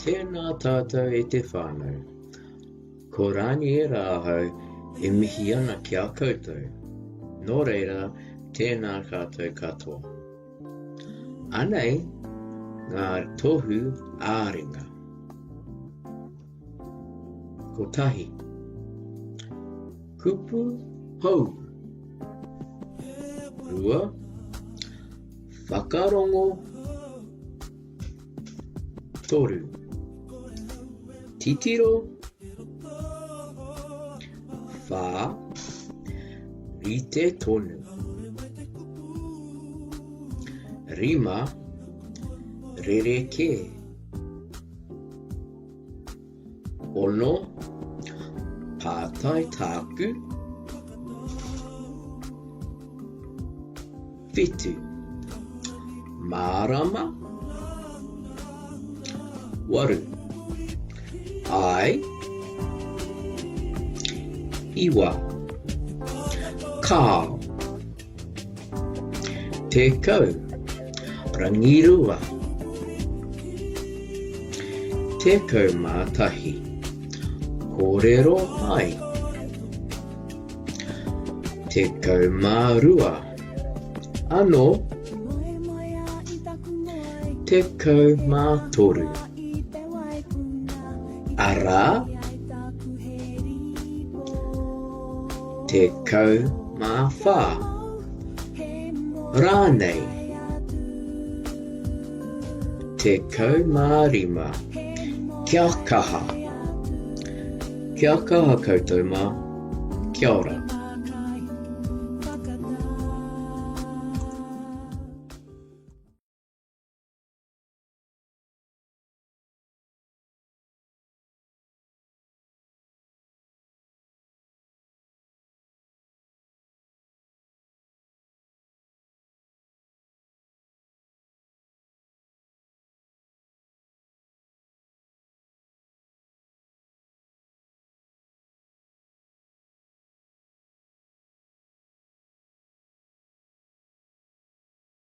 Tēnā tātou e te whānau. Ko RANIERA ahau e mihi ana ki a koutou. Nō reira, tēnā kātou katoa. Anei, ngā tohu āringa. Ko tahi. Kupu hou. Rua. Whakarongo. Toru. Titiro. Whā. Rite tonu. Rima. Rereke. Ono. Pātai tāku. Whitu. Mārama. Waru. Ai. Iwa. Kao. Te kau. Rangirua. Te kau mātahi. Kōrero mai. Te kau mārua. Ano. Te kau mātoru. Ara. Te kau māwhā. Rānei. Te kau mārima. Kia kaha. Kia kaha koutou mā. Kia ora.